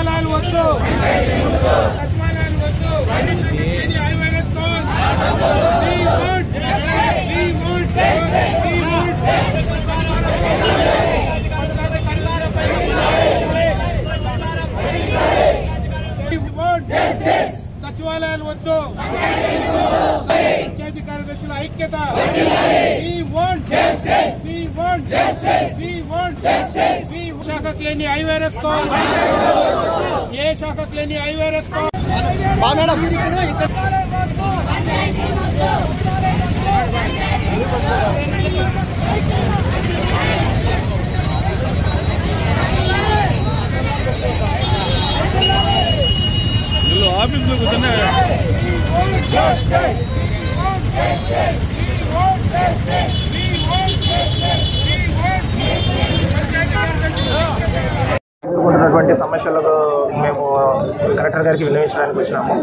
సచివాలయాలు వద్దు, సచివాలయాలు వద్దు. ఐవైరస్ కాల్. సచివాలయాలు వద్దు, పంచాయతీ కార్యదర్శుల ఐక్యత. శాఖకు లేని ఐవైరస్ కాల్, ఏ శాఖకు లేని ఐవైరస్ కాల్. ఆఫీస్ లో కూర్చున్నా ఎదుర్కొంటున్నటువంటి సమస్యలకు మేము కలెక్టర్ గారికి విన్నవించడానికి వచ్చినాము.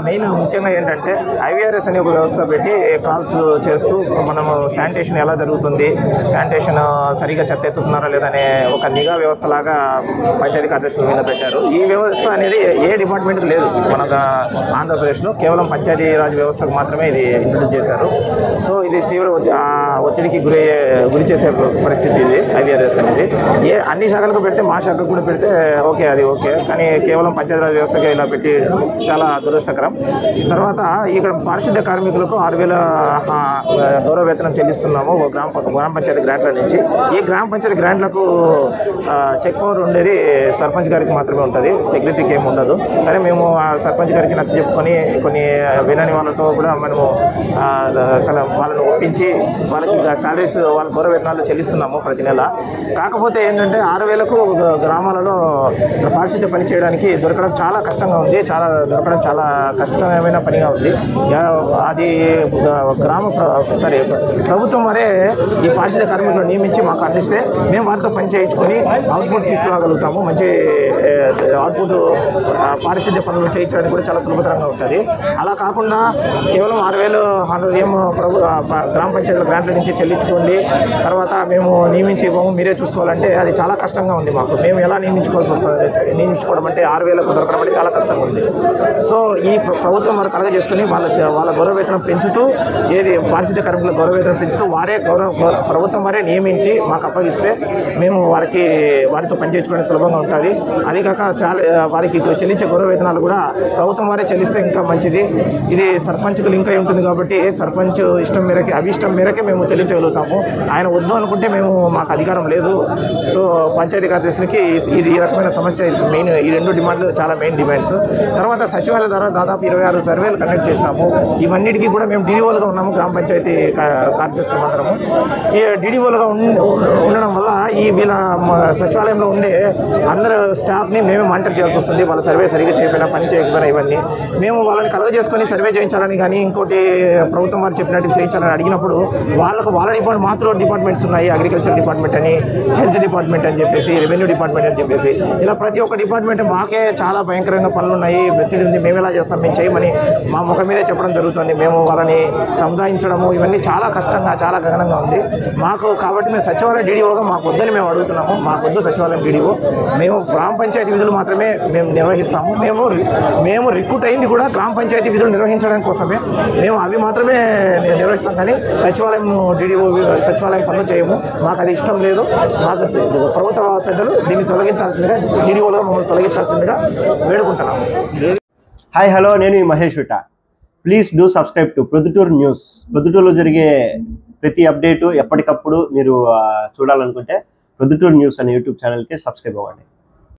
మెయిన్ ముఖ్యంగా ఏంటంటే ఐవీఆర్ఎస్ అనే ఒక వ్యవస్థ పెట్టి కాల్స్ చేస్తూ మనము శానిటేషన్ ఎలా జరుగుతుంది, శానిటేషన్ సరిగా చెత్త ఎత్తుతున్నారా లేదనే ఒక నిఘా వ్యవస్థ లాగా పంచాయతీ కార్యదర్శుల మీద పెట్టారు. ఈ వ్యవస్థ అనేది ఏ డిపార్ట్మెంట్కి లేదు మన ఆంధ్రప్రదేశ్లో, కేవలం పంచాయతీరాజ్ వ్యవస్థకు మాత్రమే ఇది ఇంట్రొడ్యూస్ చేశారు. సో ఇది తీవ్ర ఒత్తిడికి గురి చేసే పరిస్థితి ఇది ఐవీఆర్ఎస్ అనేది. అన్ని శాఖలకు పెడితే మా శాఖకు కూడా పెడితే ఓకే, అది ఓకే, కానీ కేవలం పంచాయతీరాజ్ వ్యవస్థకి ఇలా పెట్టి చాలా దురదృష్టకరం. తర్వాత ఇక్కడ పారిశుద్ధ్య కార్మికులకు 6,000 గౌరవ వేతనం చెల్లిస్తున్నాము గ్రామ పంచాయతీ గ్రాంట్ల నుంచి. ఈ గ్రామ పంచాయతీ గ్రాంట్లకు చెక్ పవర్ ఉండేది సర్పంచ్ గారికి మాత్రమే ఉంటుంది, సెక్రటరీకి ఏమి ఉండదు. సరే, మేము ఆ సర్పంచ్ గారికి నచ్చ చెప్పుకొని కొన్ని వినని వాళ్ళతో కూడా మనము వాళ్ళని ఒప్పించి వాళ్ళకి శాలరీస్, వాళ్ళ గౌరవ వేతనాలు చెల్లిస్తున్నాము ప్రతి నెల. కాకపోతే ఏంటంటే 6,000కు గ్రామాలలో పారిశుద్ధ్య పని చేయడానికి దొరకడం చాలా కష్టంగా ఉంది, దొరకడం చాలా కష్టమైన పనిగా ఉంది. అది ప్రభుత్వం వరే ఈ పారిశుద్ధ్య కార్మికులను నియమించి మాకు అందిస్తే మేము వారితో పని చేయించుకొని అవుట్పుట్ తీసుకురాగలుగుతాము. మంచి అవుట్పుట్ పారిశుద్ధ్య పనులు చేయించడానికి కూడా చాలా సులభతరంగా ఉంటుంది. అలా కాకుండా కేవలం 6,000 ఏమో గ్రామ పంచాయతీల గ్రాంట్ల నుంచి చెల్లించుకోండి, తర్వాత మేము నియమించి ఇవ్వము, మీరే చూసుకోవాలంటే అది చాలా కష్టంగా ఉంది మాకు. మేము ఎలా నియమించుకోవాల్సి వస్తుంది? నియమించుకోవడం అంటే 6,000కు దొరకడం అంటే చాలా కష్టంగా ఉంది. సో ఈ ప్రభుత్వం వారు కలగజేసుకుని వాళ్ళ గౌరవ వేతనం పెంచుతూ, ఏది పారిశుద్ధ్య కార్మికుల గౌరవ వేతనం పెంచుతూ ప్రభుత్వం వారే నియమించి మాకు అప్పగిస్తే మేము వారితో పనిచేయించుకోవడం సులభంగా ఉంటుంది. అది కాక వారికి చెల్లించే గౌరవ వేతనాలు కూడా ప్రభుత్వం వారే చెల్లిస్తే ఇంకా మంచిది. ఇది సర్పంచ్కు లింక్ అయి ఉంటుంది కాబట్టి సర్పంచ్ ఇష్టం మేరకే, అభిష్టం మేరకే మేము చెల్లించగలుగుతాము. ఆయన వద్దు అనుకుంటే మాకు అధికారం లేదు. సో పంచాయతీ కార్యదర్శులకి ఈ రకమైన సమస్య మెయిన్. ఈ 2 డిమాండ్లు చాలా మెయిన్ డిమాండ్స్. తర్వాత సచివాలయం ద్వారా దాదాపు 26 సర్వేలు కండక్ట్ చేసినాము. ఇవన్నిటికీ కూడా మేము డీడీఓలుగా ఉన్నాము, గ్రామ పంచాయతీ కార్యదర్శులు మాత్రము. ఈ డీడీఓలుగా ఉండడం వల్ల వీళ్ళ సచివాలయంలో ఉండే అందరు స్టాఫ్ని మేమే మానిటర్ చేయాల్సి వస్తుంది. వాళ్ళ సర్వే సరిగ్గా చేయకపోయినా, పని చేయకపోయినా ఇవన్నీ మేము వాళ్ళని కలగజేసుకొని సర్వే చేయించాలని కానీ ఇంకోటి ప్రభుత్వం వారు చెప్పినట్టు చేయించాలని అడిగినప్పుడు వాళ్ళ డిపార్ట్మెంట్స్ ఉన్నాయి. అగ్రికల్చర్ డిపార్ట్మెంట్ అని, హెల్త్ డిపార్ట్మెంట్ అని చెప్పేసి, రెవెన్యూ డిపార్ట్మెంట్ అని చెప్పేసి, ఇలా ప్రతి ఒక్క డిపార్ట్మెంట్ మాకే చాలా భయంకరంగా పనులు ఉన్నాయి, ఒత్తిడి ఉంది, మేము ఎలా చేస్తాం, మేము చేయమని మా ముఖం మీదే చెప్పడం జరుగుతుంది. మేము వాళ్ళని సంధాయించడము ఇవన్నీ చాలా కష్టంగా, చాలా గగనంగా ఉంది మాకు. కాబట్టి మేము సచివాలయం డీడీఓగా మాకు వద్దని మేము అడుగుతున్నాము. మాకు వద్దు సచివాలయం డీడీఓ, మేము గ్రామ పంచాయతీ విధులు మాత్రమే మేము నిర్వహిస్తాము. మేము రిక్రూట్ అయింది కూడా గ్రామ పంచాయతీ విధులు నిర్వహించడం కోసమే. మేము అవి మాత్రమే నిర్వహిస్తాం, కానీ సచివాలయం డీడీఓ సచివాలయం పనులు చేయము. మాకు అది ఇష్టం లేదు. మాకు ప్రభుత్వ పెద్దలు దీన్ని తొలగించాల్సిందిగా, డీడీఓలుగా మమ్మల్ని తొలగించాల్సిందిగా వేడుకుంటున్నాము. హాయ్, హలో, నేను Mahesh Vita. Please do subscribe to Proddatur news. ప్రొద్దుటూరులో జరిగే ప్రతి అప్డేటు ఎప్పటికప్పుడు మీరు చూడాలనుకుంటే ప్రొద్దుటూరు న్యూస్ అనే యూట్యూబ్ ఛానల్కి సబ్స్క్రైబ్ అవ్వండి.